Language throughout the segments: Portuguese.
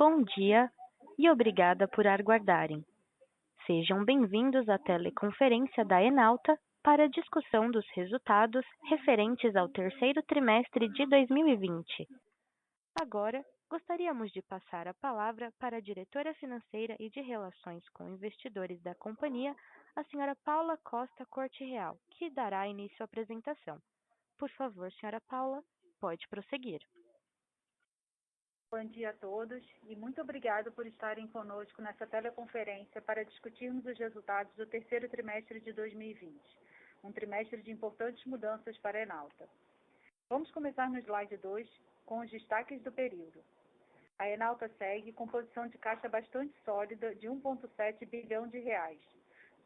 Bom dia e obrigada por aguardarem. Sejam bem-vindos à teleconferência da Enauta para a discussão dos resultados referentes ao terceiro trimestre de 2020. Agora, gostaríamos de passar a palavra para a diretora financeira e de relações com investidores da companhia, a senhora Paula Costa Corte Real, que dará início à apresentação. Por favor, senhora Paula, pode prosseguir. Bom dia a todos e muito obrigado por estarem conosco nessa teleconferência para discutirmos os resultados do terceiro trimestre de 2020, um trimestre de importantes mudanças para a Enauta. Vamos começar no slide 2 com os destaques do período. A Enauta segue com posição de caixa bastante sólida de 1,7 bilhão de reais,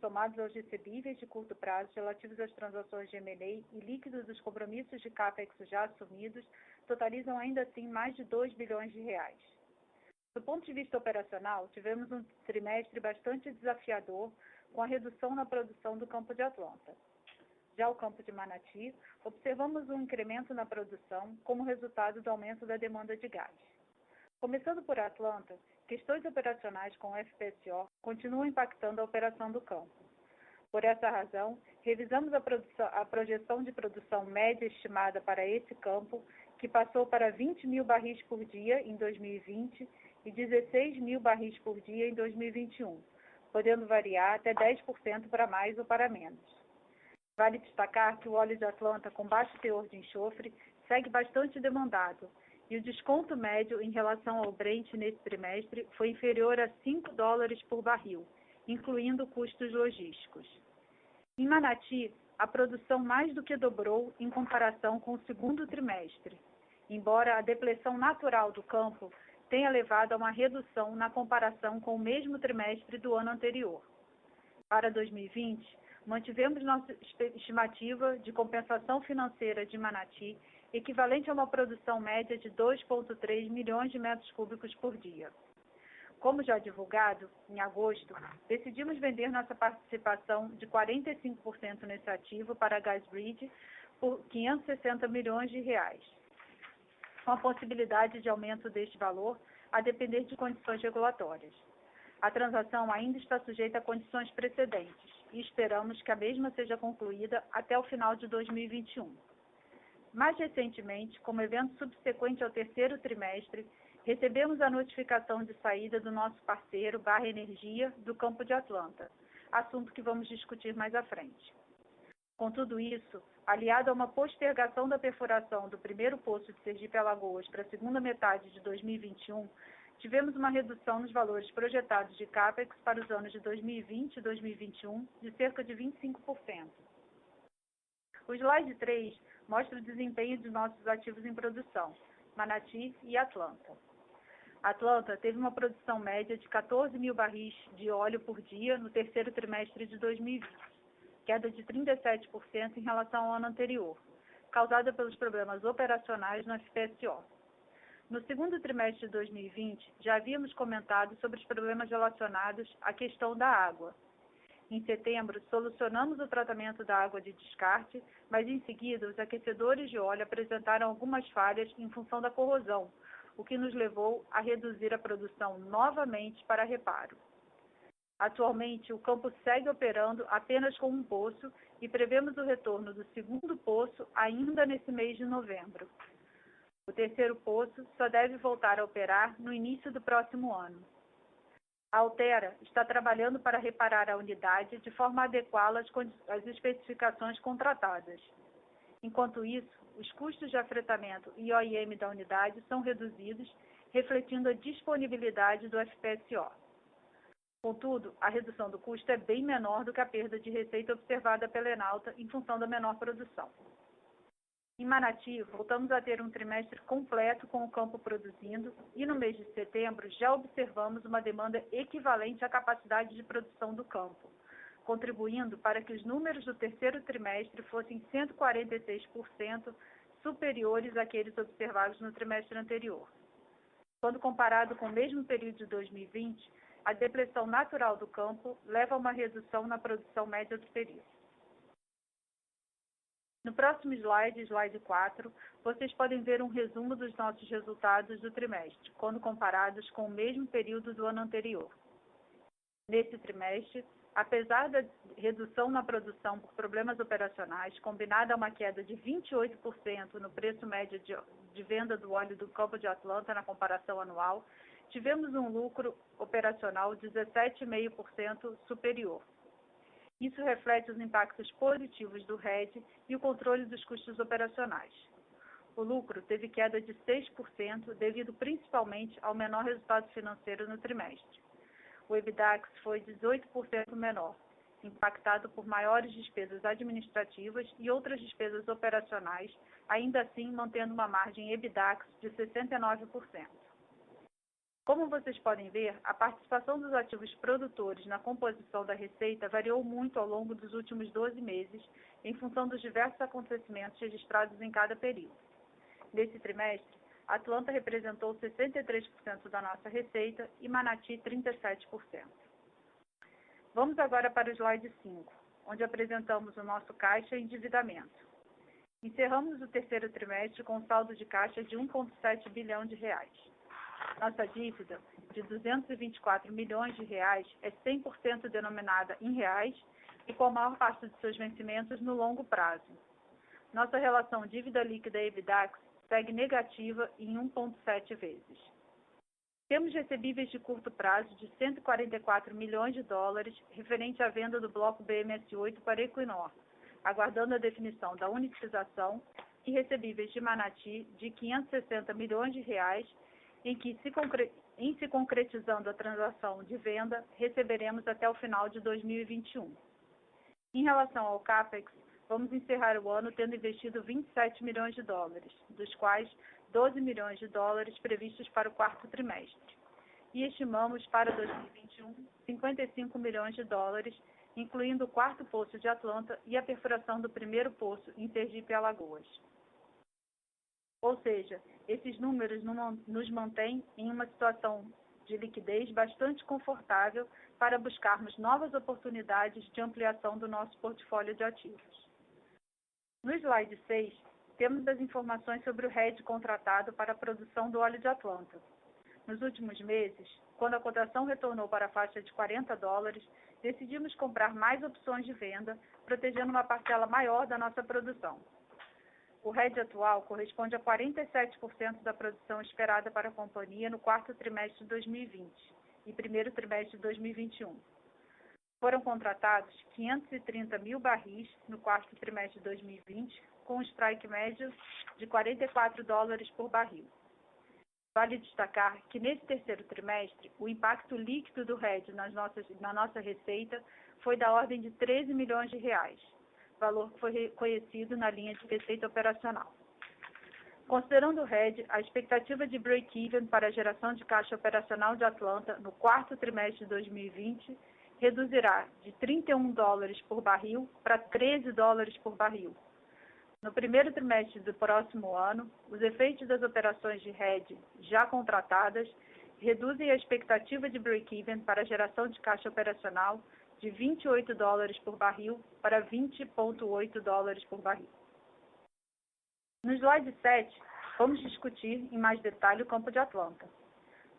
somados aos recebíveis de curto prazo relativos às transações de M&A e líquidos dos compromissos de CAPEX já assumidos, totalizam ainda assim mais de 2 bilhões de reais. Do ponto de vista operacional, tivemos um trimestre bastante desafiador com a redução na produção do campo de Atlanta. Já o campo de Manati, observamos um incremento na produção como resultado do aumento da demanda de gás. Começando por Atlanta, questões operacionais com o FPSO continuam impactando a operação do campo. Por essa razão, revisamos a projeção de produção média estimada para esse campo, que passou para 20 mil barris por dia em 2020 e 16 mil barris por dia em 2021, podendo variar até 10% para mais ou para menos. Vale destacar que o óleo de Atlanta com baixo teor de enxofre segue bastante demandado, e o desconto médio em relação ao Brent nesse trimestre foi inferior a $5 por barril, incluindo custos logísticos. Em Manati, a produção mais do que dobrou em comparação com o segundo trimestre, embora a depleção natural do campo tenha levado a uma redução na comparação com o mesmo trimestre do ano anterior. Para 2020, mantivemos nossa estimativa de compensação financeira de Manati, equivalente a uma produção média de 2,3 milhões de metros cúbicos por dia. Como já divulgado, em agosto, decidimos vender nossa participação de 45% nesse ativo para a Gasgrid por 560 milhões de reais, com a possibilidade de aumento deste valor a depender de condições regulatórias. A transação ainda está sujeita a condições precedentes e esperamos que a mesma seja concluída até o final de 2021. Mais recentemente, como evento subsequente ao terceiro trimestre, recebemos a notificação de saída do nosso parceiro Barra Energia do campo de Atlanta, assunto que vamos discutir mais à frente. Com tudo isso, aliado a uma postergação da perfuração do primeiro poço de Sergipe-Alagoas para a segunda metade de 2021, tivemos uma redução nos valores projetados de CAPEX para os anos de 2020 e 2021 de cerca de 25%. O slide 3 mostra o desempenho de nossos ativos em produção, Manati e Atlanta. Atlanta teve uma produção média de 14 mil barris de óleo por dia no terceiro trimestre de 2020, queda de 37% em relação ao ano anterior, causada pelos problemas operacionais no FPSO. No segundo trimestre de 2020, já havíamos comentado sobre os problemas relacionados à questão da água. Em setembro, solucionamos o tratamento da água de descarte, mas em seguida os aquecedores de óleo apresentaram algumas falhas em função da corrosão, o que nos levou a reduzir a produção novamente para reparo. Atualmente, o campo segue operando apenas com um poço e prevemos o retorno do segundo poço ainda nesse mês de novembro. O terceiro poço só deve voltar a operar no início do próximo ano. A Altera está trabalhando para reparar a unidade de forma a adequá-la às especificações contratadas. Enquanto isso, os custos de afretamento e OIM da unidade são reduzidos, refletindo a disponibilidade do FPSO. Contudo, a redução do custo é bem menor do que a perda de receita observada pela Enauta em função da menor produção. Em Manati, voltamos a ter um trimestre completo com o campo produzindo e no mês de setembro já observamos uma demanda equivalente à capacidade de produção do campo, contribuindo para que os números do terceiro trimestre fossem 146% superiores àqueles observados no trimestre anterior. Quando comparado com o mesmo período de 2020, a depleção natural do campo leva a uma redução na produção média do período. No próximo slide, slide 4, vocês podem ver um resumo dos nossos resultados do trimestre, quando comparados com o mesmo período do ano anterior. Nesse trimestre, apesar da redução na produção por problemas operacionais, combinada a uma queda de 28% no preço médio de venda do óleo do Campo de Atlanta na comparação anual, tivemos um lucro operacional 17,5% superior. Isso reflete os impactos positivos do RED e o controle dos custos operacionais. O lucro teve queda de 6% devido principalmente ao menor resultado financeiro no trimestre. O EBITDAX foi 18% menor, impactado por maiores despesas administrativas e outras despesas operacionais, ainda assim mantendo uma margem EBITDAX de 69%. Como vocês podem ver, a participação dos ativos produtores na composição da receita variou muito ao longo dos últimos 12 meses, em função dos diversos acontecimentos registrados em cada período. Nesse trimestre, Atlanta representou 63% da nossa receita e Manati 37%. Vamos agora para o slide 5, onde apresentamos o nosso caixa e endividamento. Encerramos o terceiro trimestre com um saldo de caixa de 1,7 bilhão de reais. Nossa dívida, de 224 milhões de reais, é 100% denominada em reais e com a maior parte de seus vencimentos no longo prazo. Nossa relação dívida líquida e EBITDAX segue negativa em 1,7 vezes. Temos recebíveis de curto prazo de 144 milhões de dólares referente à venda do bloco BMS8 para Equinor, aguardando a definição da unificação, e recebíveis de Manati de 560 milhões de reais, em que, se concretizando a transação de venda, receberemos até o final de 2021. Em relação ao CAPEX, vamos encerrar o ano tendo investido 27 milhões de dólares, dos quais 12 milhões de dólares previstos para o quarto trimestre. E estimamos para 2021 55 milhões de dólares, incluindo o quarto poço de Atlanta e a perfuração do primeiro poço em Sergipe, Alagoas. Ou seja, esses números nos mantêm em uma situação de liquidez bastante confortável para buscarmos novas oportunidades de ampliação do nosso portfólio de ativos. No slide 6, temos as informações sobre o RED contratado para a produção do óleo de Atlanta. Nos últimos meses, quando a cotação retornou para a faixa de $40, decidimos comprar mais opções de venda, protegendo uma parcela maior da nossa produção. O RED atual corresponde a 47% da produção esperada para a companhia no quarto trimestre de 2020 e primeiro trimestre de 2021. Foram contratados 530 mil barris no quarto trimestre de 2020, com um strike médio de $44 por barril. Vale destacar que nesse terceiro trimestre, o impacto líquido do RED na nossa receita foi da ordem de 13 milhões de reais. Valor que foi reconhecido na linha de receita operacional. Considerando o RED, a expectativa de break-even para a geração de caixa operacional de Atlanta no quarto trimestre de 2020 reduzirá de $31 por barril para $13 por barril. No primeiro trimestre do próximo ano, os efeitos das operações de RED já contratadas reduzem a expectativa de break-even para a geração de caixa operacional de $28 por barril para $20,8 por barril. No slide 7, vamos discutir em mais detalhe o Campo de Atlanta.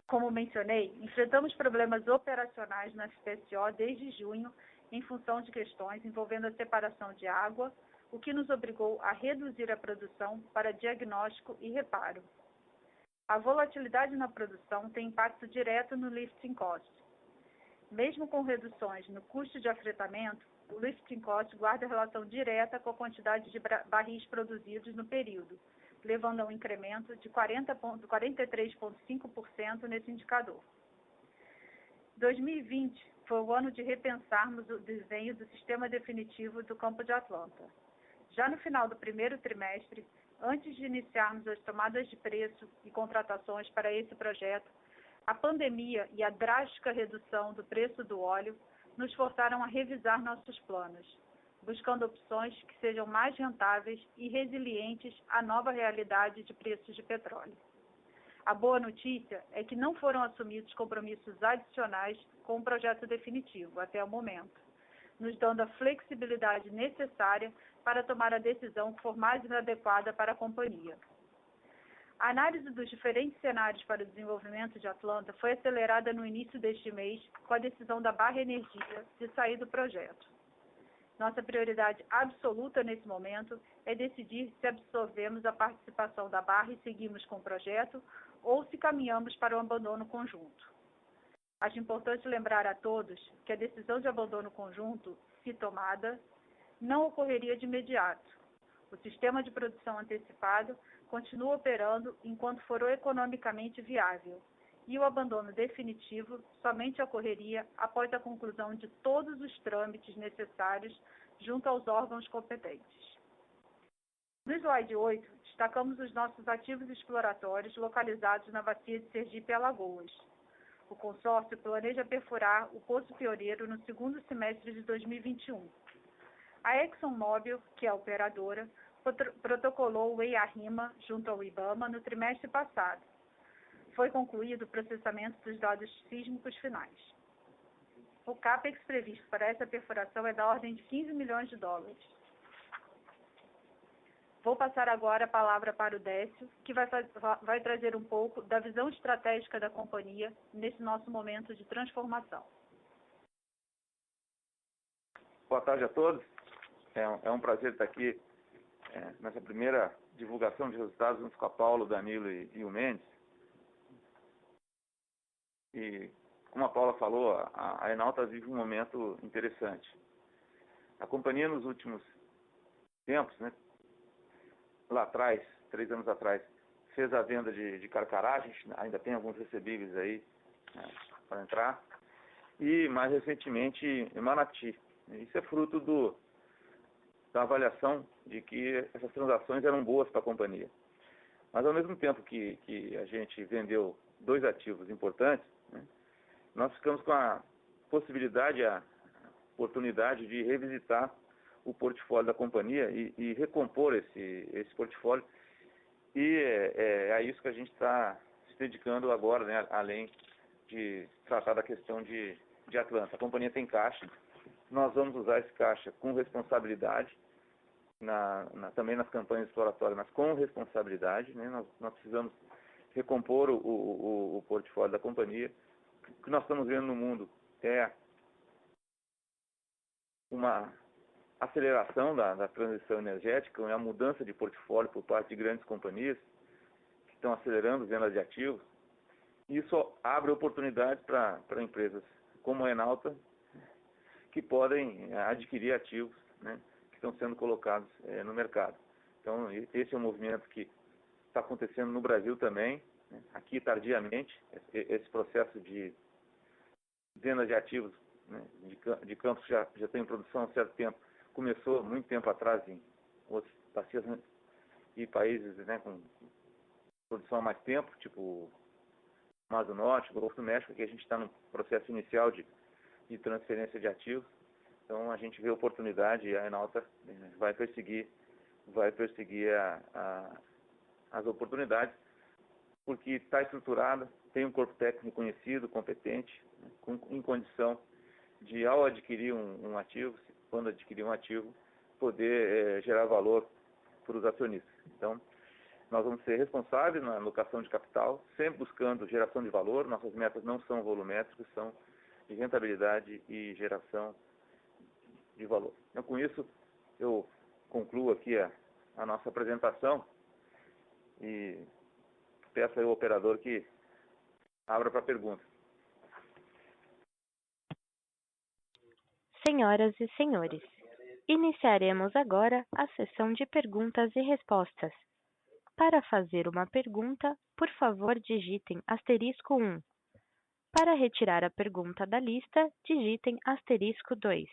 Como mencionei, enfrentamos problemas operacionais na FPSO desde junho em função de questões envolvendo a separação de água, o que nos obrigou a reduzir a produção para diagnóstico e reparo. A volatilidade na produção tem impacto direto no lifting cost. Mesmo com reduções no custo de afretamento, o lifting cost guarda relação direta com a quantidade de barris produzidos no período, levando a um incremento de 43,5% nesse indicador. 2020 foi o ano de repensarmos o desenho do sistema definitivo do Campo de Atlanta. Já no final do primeiro trimestre, antes de iniciarmos as tomadas de preço e contratações para esse projeto, a pandemia e a drástica redução do preço do óleo nos forçaram a revisar nossos planos, buscando opções que sejam mais rentáveis e resilientes à nova realidade de preços de petróleo. A boa notícia é que não foram assumidos compromissos adicionais com o projeto definitivo até o momento, nos dando a flexibilidade necessária para tomar a decisão que for mais adequada para a companhia. A análise dos diferentes cenários para o desenvolvimento de Atlanta foi acelerada no início deste mês com a decisão da Barra Energia de sair do projeto. Nossa prioridade absoluta nesse momento é decidir se absorvemos a participação da Barra e seguimos com o projeto ou se caminhamos para o abandono conjunto. Acho importante lembrar a todos que a decisão de abandono conjunto, se tomada, não ocorreria de imediato. O sistema de produção antecipado continua operando enquanto for economicamente viável, e o abandono definitivo somente ocorreria após a conclusão de todos os trâmites necessários junto aos órgãos competentes. No slide 8, destacamos os nossos ativos exploratórios localizados na bacia de Sergipe e Alagoas. O consórcio planeja perfurar o Poço Pioneiro no segundo semestre de 2021. A ExxonMobil, que é a operadora, protocolou o EIA-RIMA junto ao IBAMA no trimestre passado. Foi concluído o processamento dos dados sísmicos finais. O CAPEX previsto para essa perfuração é da ordem de 15 milhões de dólares. Vou passar agora a palavra para o Décio, que vai trazer um pouco da visão estratégica da companhia nesse nosso momento de transformação. Boa tarde a todos. É um prazer estar aqui nessa primeira divulgação de resultados junto com a Paulo, Danilo e o Mendes. E, como a Paula falou, a Enauta vive um momento interessante. A companhia, nos últimos tempos, lá atrás, 3 anos atrás, fez a venda de Carcará, a gente ainda tem alguns recebíveis aí para entrar, e mais recentemente em Manati. Isso é fruto da avaliação de que essas transações eram boas para a companhia. Mas ao mesmo tempo que a gente vendeu 2 ativos importantes, nós ficamos com a possibilidade, a oportunidade de revisitar o portfólio da companhia e recompor esse portfólio. E é a isso que a gente está se dedicando agora, além de tratar da questão de Atlanta. A companhia tem caixa, nós vamos usar esse caixa com responsabilidade, também nas campanhas exploratórias, mas com responsabilidade. Nós precisamos recompor o portfólio da companhia. O que nós estamos vendo no mundo é uma aceleração da transição energética, a mudança de portfólio por parte de grandes companhias que estão acelerando vendas de ativos. Isso abre oportunidades para empresas como a Enauta, que podem adquirir ativos, que estão sendo colocados no mercado. Então, esse é um movimento que está acontecendo no Brasil também, aqui tardiamente. Esse processo de venda de ativos, de campos que já tem em produção há um certo tempo, começou muito tempo atrás em outras bacias e países com produção há mais tempo, tipo Mar do Norte, Golfo do México, que a gente está no processo inicial de transferência de ativos. Então a gente vê oportunidade e a Enauta vai perseguir as oportunidades, porque está estruturada, tem um corpo técnico conhecido, competente, em condição de, ao adquirir um ativo, quando adquirir um ativo, poder gerar valor para os acionistas. Então, nós vamos ser responsáveis na alocação de capital, sempre buscando geração de valor. Nossas metas não são volumétricas, são de rentabilidade e geração de valor. Então, com isso, eu concluo aqui a nossa apresentação e peço ao operador que abra para perguntas. Senhoras e senhores, iniciaremos agora a sessão de perguntas e respostas. Para fazer uma pergunta, por favor, digitem *1. Para retirar a pergunta da lista, digitem *2.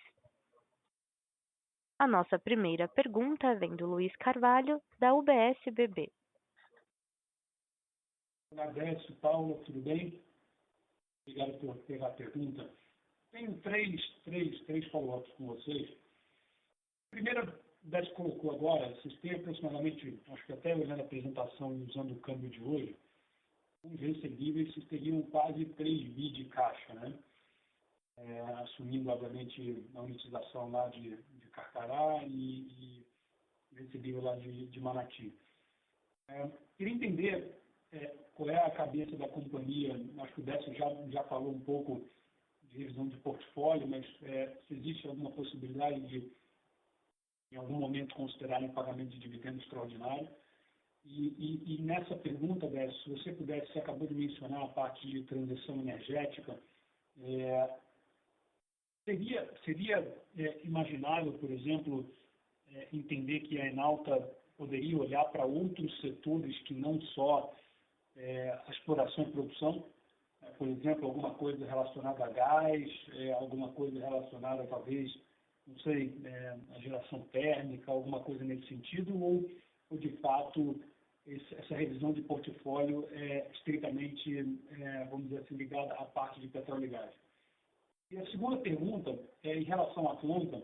A nossa primeira pergunta vem do Luiz Carvalho, da UBS BB. Olá, Décio, Paulo, tudo bem? Obrigado por pegar a pergunta. Tenho três follow-ups com vocês. Primeiro, o Décio colocou agora, vocês têm aproximadamente, acho que até olhando a apresentação e usando o câmbio de hoje, os recebíveis, vocês teriam quase 3 bi de caixa, assumindo, obviamente, a monetização lá de Carcará e recebível lá de Manati. Queria entender qual é a cabeça da companhia. Acho que o Décio já falou um pouco de revisão de portfólio, mas se existe alguma possibilidade de, em algum momento, considerarem pagamento de dividendo extraordinário. E nessa pergunta, Décio, se você pudesse, você acabou de mencionar a parte de transição energética, seria imaginável, por exemplo, entender que a Enauta poderia olhar para outros setores que não só a exploração e produção, por exemplo, alguma coisa relacionada a gás, alguma coisa relacionada, talvez, não sei, a geração térmica, alguma coisa nesse sentido, ou de fato, essa revisão de portfólio é estritamente, vamos dizer assim, ligada à parte de petróleo e gás. E a segunda pergunta é em relação à Atlanta.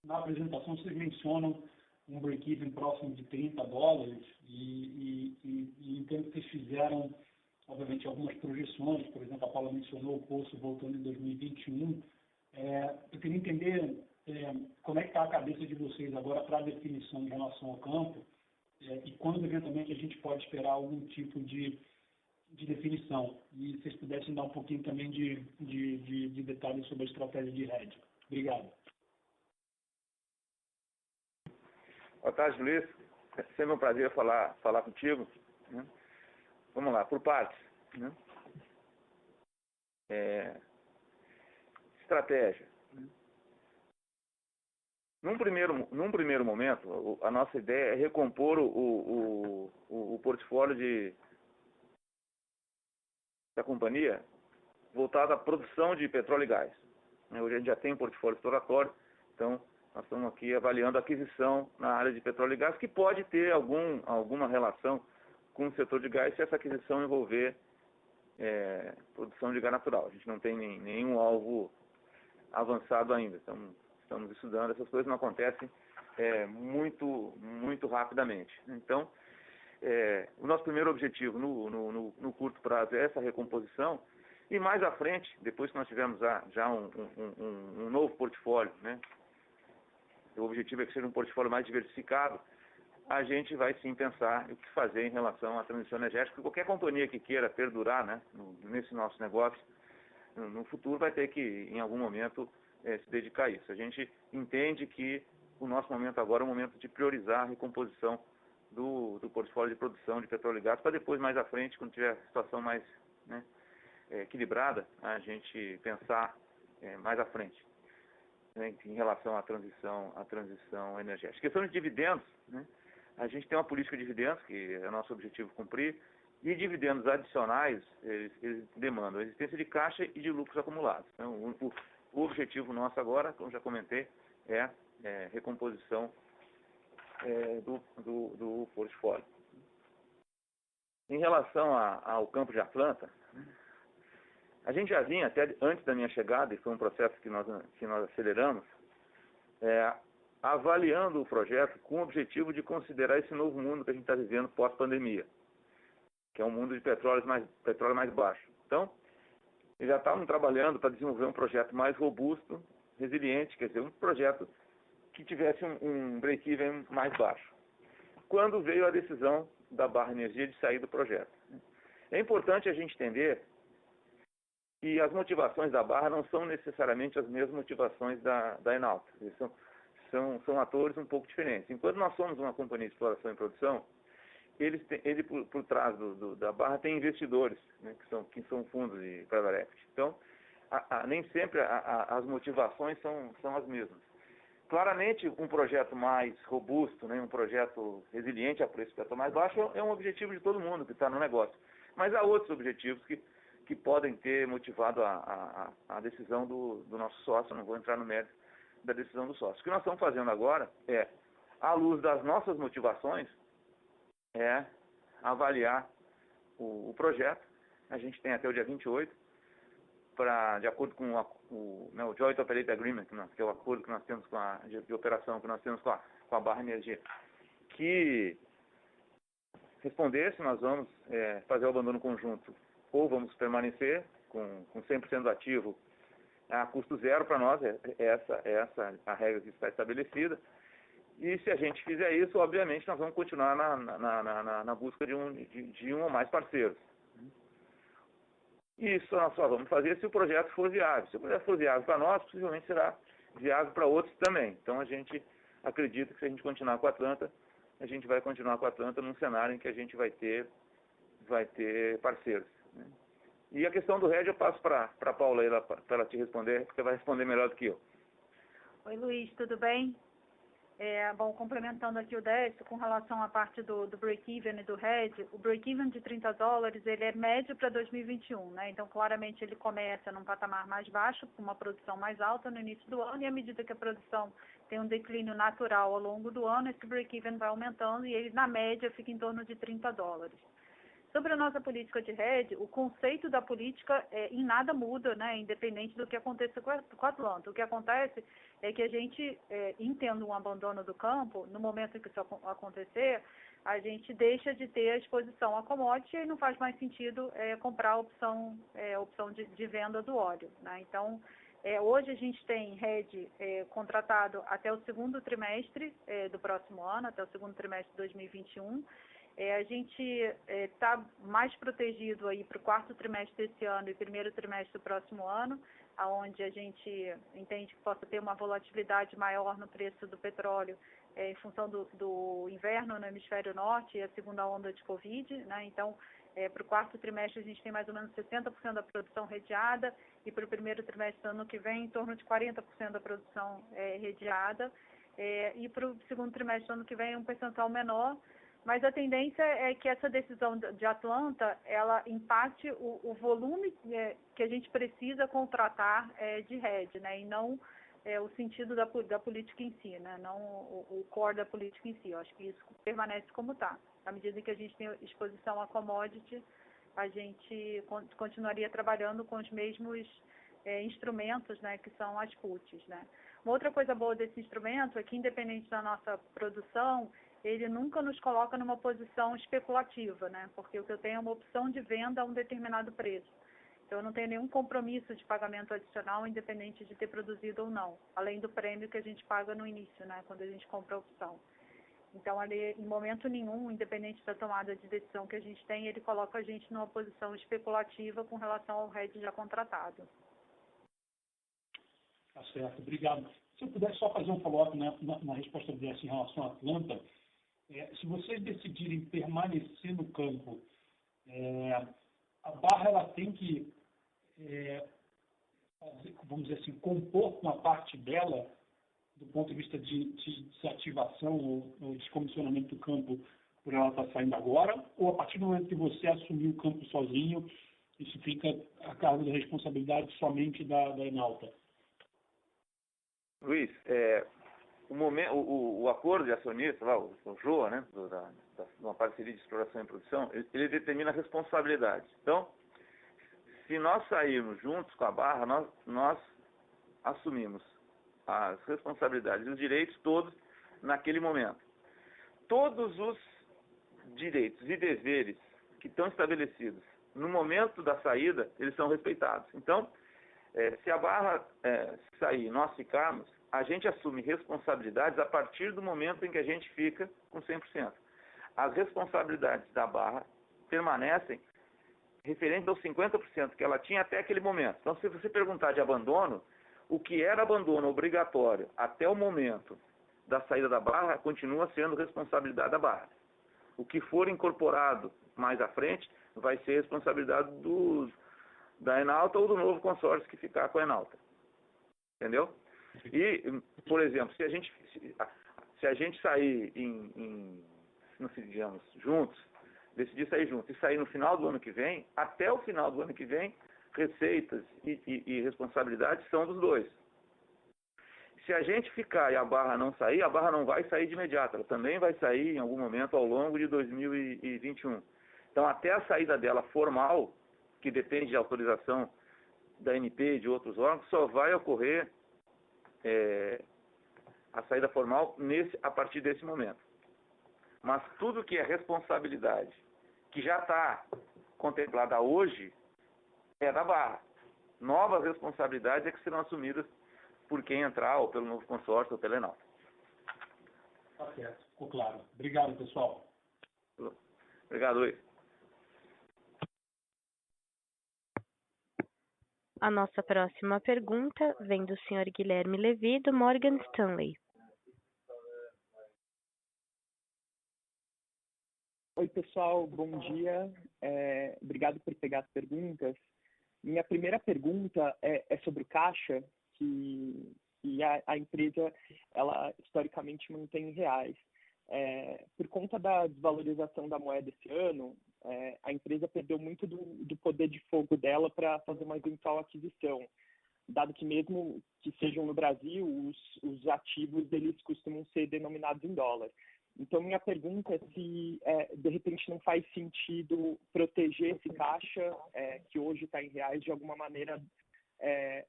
Na apresentação, vocês mencionam um break-even próximo de $30 e entendo que vocês fizeram, obviamente, algumas projeções. Por exemplo, a Paula mencionou o poço voltando em 2021. Eu queria entender como é que está a cabeça de vocês agora para a definição em relação ao campo e quando, eventualmente, a gente pode esperar algum tipo de definição. E se vocês pudessem dar um pouquinho também de detalhes sobre a estratégia de hedge. Obrigado. Boa tarde, Luiz. É sempre um prazer falar contigo. Né? Vamos lá, por partes. Né? Estratégia. Num primeiro momento, a nossa ideia é recompor o portfólio da companhia voltado à produção de petróleo e gás. Hoje a gente já tem um portfólio exploratório, então nós estamos aqui avaliando a aquisição na área de petróleo e gás, que pode ter alguma relação com o setor de gás se essa aquisição envolver produção de gás natural. A gente não tem nenhum alvo avançado ainda. Estamos estudando, essas coisas não acontecem muito rapidamente. Então, o nosso primeiro objetivo no curto prazo é essa recomposição, e mais à frente, depois que nós tivermos já um novo portfólio, né, o objetivo é que seja um portfólio mais diversificado, a gente vai sim pensar o que fazer em relação à transição energética. Qualquer companhia que queira perdurar, né, nesse nosso negócio, no futuro vai ter que, em algum momento, se dedicar a isso. A gente entende que o nosso momento agora é o momento de priorizar a recomposição do portfólio de produção de petróleo e gás, para depois, mais à frente, quando tiver a situação mais, né, equilibrada, a gente pensar mais à frente, né, em relação à transição energética. Questão de dividendos, né, a gente tem uma política de dividendos, que é nosso objetivo cumprir, e dividendos adicionais, eles demandam a existência de caixa e de lucros acumulados. Então, o objetivo nosso agora, como já comentei, é recomposição do portfólio. Em relação ao campo de Atlanta, a gente já vinha, até antes da minha chegada, e foi um processo que nós aceleramos, avaliando o projeto com o objetivo de considerar esse novo mundo que a gente está vivendo pós-pandemia, que é um mundo de petróleo mais baixo. Então, eles já estavam trabalhando para desenvolver um projeto mais robusto, resiliente, quer dizer, um projeto que tivesse um break-even mais baixo. Quando veio a decisão da Barra Energia de sair do projeto. É importante a gente entender que as motivações da Barra não são necessariamente as mesmas motivações da Enauta. Eles são atores um pouco diferentes. Enquanto nós somos uma companhia de exploração e produção, ele por trás da Barra tem investidores, né, que são fundos de private equity. Então, nem sempre as motivações são as mesmas. Claramente, um projeto mais robusto, né, um projeto resiliente a preço de petróleo mais baixo é um objetivo de todo mundo que está no negócio. Mas há outros objetivos que podem ter motivado a decisão do nosso sócio. Não vou entrar no mérito da decisão do sócio. O que nós estamos fazendo agora à luz das nossas motivações, avaliar o projeto. A gente tem até o dia 28, de acordo com o Joint Operating Agreement, que é o acordo que nós temos de operação que nós temos com a Barra Energia, que responder se nós vamos fazer o abandono conjunto ou vamos permanecer com 100% do ativo a custo zero para nós. Essa é a regra que está estabelecida. E se a gente fizer isso, obviamente, nós vamos continuar na busca de um ou mais parceiros. E isso nós só vamos fazer se o projeto for viável. Se o projeto for viável para nós, possivelmente será viável para outros também. Então, a gente acredita que se a gente continuar com a Atlanta, a gente vai continuar com a Atlanta num cenário em que a gente vai ter parceiros, né? E a questão do RED eu passo para a Paula aí, para ela te responder, porque vai responder melhor do que eu. Oi, Luiz, tudo bem? Bom, complementando aqui o Décio, com relação à parte do break-even e do RED, o break-even de $30, ele é médio para 2021, né? Então, claramente, ele começa num patamar mais baixo, com uma produção mais alta no início do ano, e à medida que a produção tem um declínio natural ao longo do ano, esse break-even vai aumentando, e ele, na média, fica em torno de $30. Sobre a nossa política de RED, o conceito da política em nada muda, né, independente do que aconteça com a Atlanta. O que acontece é que a gente, entendo um abandono do campo, no momento em que isso acontecer, a gente deixa de ter a exposição a commodity e não faz mais sentido comprar a opção de venda do óleo, né? Então, hoje a gente tem RED contratado até o segundo trimestre do próximo ano, até o segundo trimestre de 2021. A gente está mais protegido aí para o quarto trimestre desse ano e primeiro trimestre do próximo ano, onde a gente entende que possa ter uma volatilidade maior no preço do petróleo em função do inverno no hemisfério norte e a segunda onda de Covid, né? Então, para o quarto trimestre a gente tem mais ou menos 60% da produção redeada e para o primeiro trimestre do ano que vem em torno de 40% da produção redeada e para o segundo trimestre do ano que vem um percentual menor. Mas a tendência é que essa decisão de Atlanta, ela impacte o volume que a gente precisa contratar de RED, né? E não o sentido da política em si, né? Não o core da política em si. Eu acho que isso permanece como está. À medida que a gente tem exposição a commodity, a gente continuaria trabalhando com os mesmos instrumentos, né? Que são as puts, né? Uma outra coisa boa desse instrumento é que, independente da nossa produção, ele nunca nos coloca numa posição especulativa, né? Porque o que eu tenho é uma opção de venda a um determinado preço. Então, eu não tenho nenhum compromisso de pagamento adicional, independente de ter produzido ou não, além do prêmio que a gente paga no início, né? Quando a gente compra a opção. Então, ali, em momento nenhum, independente da tomada de decisão que a gente tem, ele coloca a gente numa posição especulativa com relação ao RED já contratado. Tá certo, obrigado. Se eu pudesse só fazer um follow-up na resposta dessa em relação à Atlanta, se vocês decidirem permanecer no campo, a barra ela tem que, vamos dizer assim, compor com a parte dela, do ponto de vista de desativação ou descomissionamento do campo por ela estar saindo agora, ou a partir do momento que você assumir o campo sozinho, isso fica a cargo da responsabilidade somente da Enalta? Luiz, o acordo de acionista, lá, o JOA, né, de uma parceria de exploração e produção, ele determina a responsabilidade. Então, se nós sairmos juntos com a barra, nós assumimos as responsabilidades e os direitos todos naquele momento. Todos os direitos e deveres que estão estabelecidos no momento da saída, eles são respeitados. Então, se a barra sair e nós ficarmos, a gente assume responsabilidades a partir do momento em que a gente fica com 100%. As responsabilidades da barra permanecem referentes aos 50% que ela tinha até aquele momento. Então, se você perguntar de abandono, o que era abandono obrigatório até o momento da saída da barra continua sendo responsabilidade da barra. O que for incorporado mais à frente vai ser responsabilidade da Enalta ou do novo consórcio que ficar com a Enalta. Entendeu? E, por exemplo, se a gente sair digamos, juntos, decidir sair juntos e sair no final do ano que vem, até o final do ano que vem, receitas e responsabilidades são dos dois. Se a gente ficar e a barra não sair, a barra não vai sair de imediato, ela também vai sair em algum momento ao longo de 2021. Então, até a saída dela formal, que depende de autorização da ANP e de outros órgãos, só vai ocorrer a saída formal a partir desse momento. Mas tudo que é responsabilidade, que já está contemplada hoje, é da barra. Novas responsabilidades é que serão assumidas por quem entrar, ou pelo novo consórcio, ou pela Enalta. Tá certo, ficou claro. Obrigado, pessoal. Obrigado, Luiz. A nossa próxima pergunta vem do senhor Guilherme Levy, do Morgan Stanley. Oi, pessoal, bom dia. Obrigado por pegar as perguntas. Minha primeira pergunta é sobre o caixa, que a empresa, ela historicamente mantém em reais. Por conta da desvalorização da moeda esse ano, a empresa perdeu muito do poder de fogo dela para fazer uma eventual aquisição, dado que mesmo que sejam no Brasil, os ativos deles costumam ser denominados em dólar. Então, minha pergunta é se, de repente, não faz sentido proteger esse caixa, que hoje está em reais, de alguma maneira,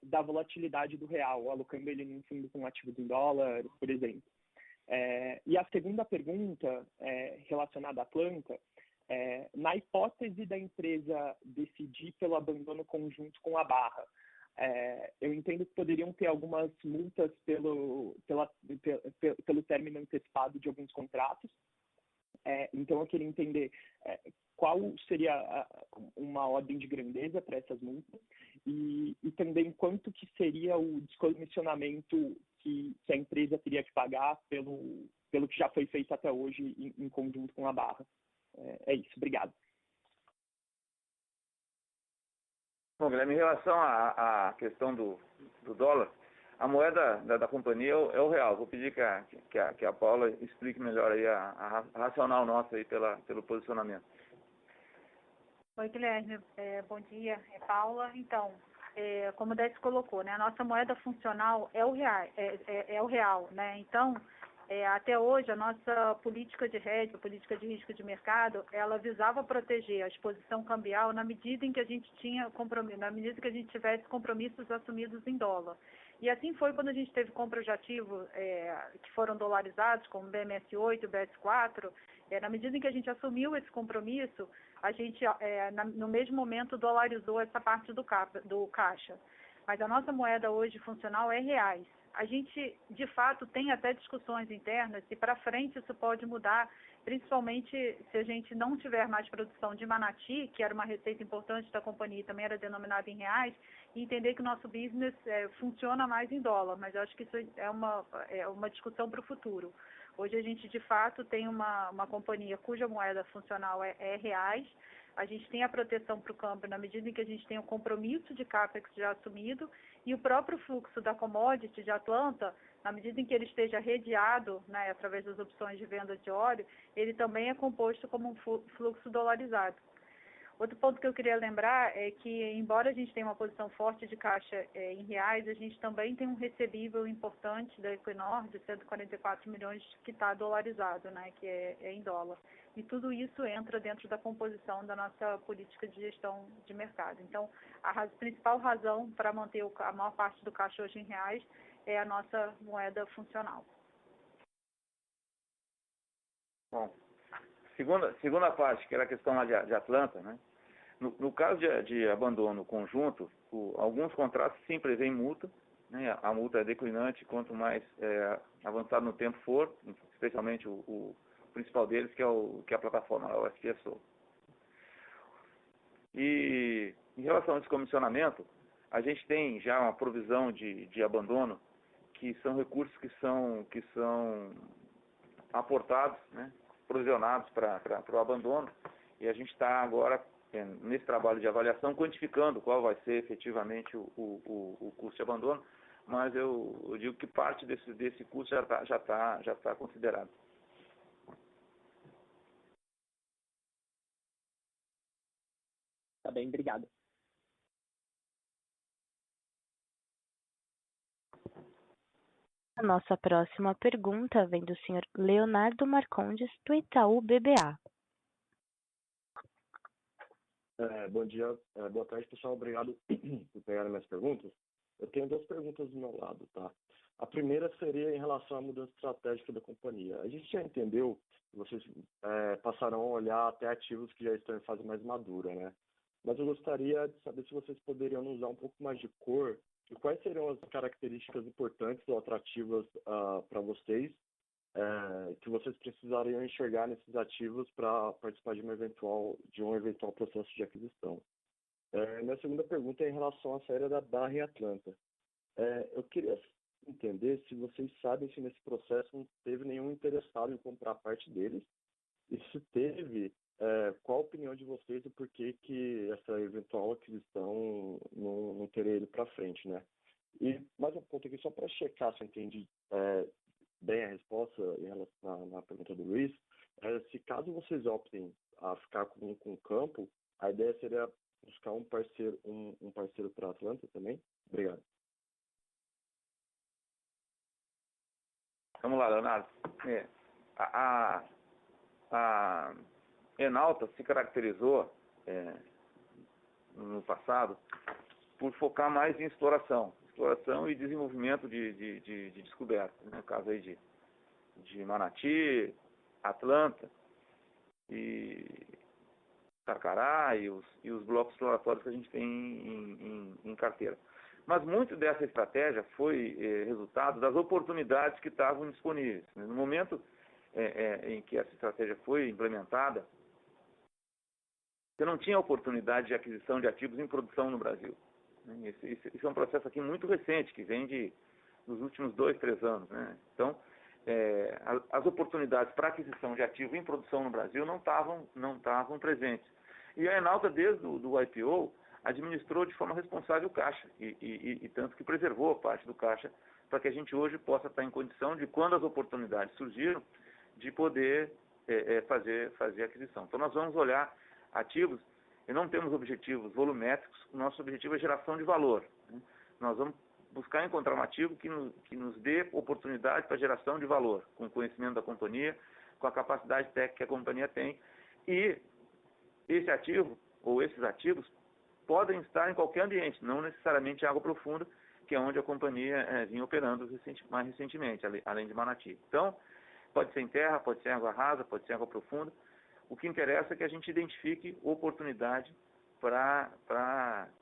da volatilidade do real, alocando ele num fundo com ativos em dólar, por exemplo. E a segunda pergunta, relacionada à Atlanta, na hipótese da empresa decidir pelo abandono conjunto com a Barra, eu entendo que poderiam ter algumas multas pelo término antecipado de alguns contratos. Então, eu queria entender qual seria uma ordem de grandeza para essas multas e também quanto que seria o descomissionamento que a empresa teria que pagar pelo que já foi feito até hoje em conjunto com a Barra. É isso, obrigado. Bom, Guilherme, em relação à questão do dólar, a moeda da companhia é o real. Vou pedir que a Paula explique melhor aí a racional nossa aí pelo posicionamento. Oi, Guilherme, bom dia, é Paula. Então, como o Décio colocou, né, a nossa moeda funcional é o real, né? Então, até hoje, a nossa política de hedge, a política de risco de mercado, ela visava proteger a exposição cambial na medida em que a gente tinha compromisso, na medida que a gente tivesse compromissos assumidos em dólar. E assim foi quando a gente teve compras de ativos que foram dolarizados, como o BMS8 e o BS4. Na medida em que a gente assumiu esse compromisso, a gente, no mesmo momento, dolarizou essa parte do caixa. Mas a nossa moeda hoje funcional é reais. A gente, de fato, tem até discussões internas se para frente isso pode mudar, principalmente se a gente não tiver mais produção de Manati, que era uma receita importante da companhia e também era denominada em reais, e entender que o nosso business funciona mais em dólar, mas eu acho que isso é uma discussão para o futuro. Hoje a gente, de fato, tem uma companhia cuja moeda funcional é reais. A gente tem a proteção para o câmbio na medida em que a gente tem o compromisso de CAPEX já assumido e o próprio fluxo da commodity de Atlanta, na medida em que ele esteja redeado, né, através das opções de venda de óleo, ele também é composto como um fluxo dolarizado. Outro ponto que eu queria lembrar é que, embora a gente tenha uma posição forte de caixa em reais, a gente também tem um recebível importante da Equinor de 144 milhões que está dolarizado, né, que é em dólar. E tudo isso entra dentro da composição da nossa política de gestão de mercado. Então, a principal razão para manter a maior parte do caixa hoje em reais é a nossa moeda funcional. Bom, segunda parte, que era a questão lá de Atlanta, né? No caso de abandono conjunto, alguns contratos sim prevêem multa, né? A multa é declinante quanto mais avançado no tempo for, especialmente o principal deles, que é a plataforma, o FPSO. E em relação ao descomissionamento, a gente tem já uma provisão de abandono, que são recursos que são aportados, né, provisionados para o abandono, e a gente está agora, nesse trabalho de avaliação, quantificando qual vai ser efetivamente o custo de abandono, mas eu digo que parte desse custo já está considerado. Tá bem, obrigado. A nossa próxima pergunta vem do senhor Leonardo Marcondes, do Itaú BBA. Bom dia, boa tarde, pessoal. Obrigado por pegarem minhas perguntas. Eu tenho duas perguntas do meu lado, tá? A primeira seria em relação à mudança estratégica da companhia. A gente já entendeu que vocês passarão a olhar até ativos que já estão em fase mais madura, né? Mas eu gostaria de saber se vocês poderiam nos dar um pouco mais de cor e quais seriam as características importantes ou atrativas para vocês que vocês precisariam enxergar nesses ativos para participar de um eventual processo de aquisição. Minha segunda pergunta é em relação à saída da Barra em Atlanta. Eu queria entender se vocês sabem se nesse processo não teve nenhum interessado em comprar parte deles, e se teve, qual a opinião de vocês do porquê que essa eventual aquisição não teria ido para frente, né? E mais um ponto aqui, só para checar se eu entendi bem a resposta em relação na pergunta do Luiz, se caso vocês optem a ficar com o campo, a ideia seria buscar um parceiro para Atlanta também? Obrigado. Vamos lá, Leonardo. A Enauta se caracterizou no passado por focar mais em exploração e desenvolvimento de descobertas, né? No caso aí de Manati, Atlanta e Carcará e os blocos exploratórios que a gente tem em carteira. Mas muito dessa estratégia foi resultado das oportunidades que estavam disponíveis. No momento em que essa estratégia foi implementada, você não tinha oportunidade de aquisição de ativos em produção no Brasil. Isso é um processo aqui muito recente, que vem dos últimos 2, 3 anos, né? Então, as oportunidades para aquisição de ativo em produção no Brasil não estavam presentes. E a Enauta, desde o IPO, administrou de forma responsável o caixa, e tanto que preservou parte do caixa, para que a gente hoje possa estar em condição de, quando as oportunidades surgiram, de poder fazer aquisição. Então, nós vamos olhar ativos, e não temos objetivos volumétricos, o nosso objetivo é geração de valor, né? Nós vamos buscar encontrar um ativo que nos dê oportunidade para geração de valor, com o conhecimento da companhia, com a capacidade técnica que a companhia tem, e esse ativo, ou esses ativos, podem estar em qualquer ambiente, não necessariamente em água profunda, que é onde a companhia vinha operando mais recentemente, além de Manati. Então, pode ser em terra, pode ser em água rasa, pode ser em água profunda. O que interessa é que a gente identifique oportunidade para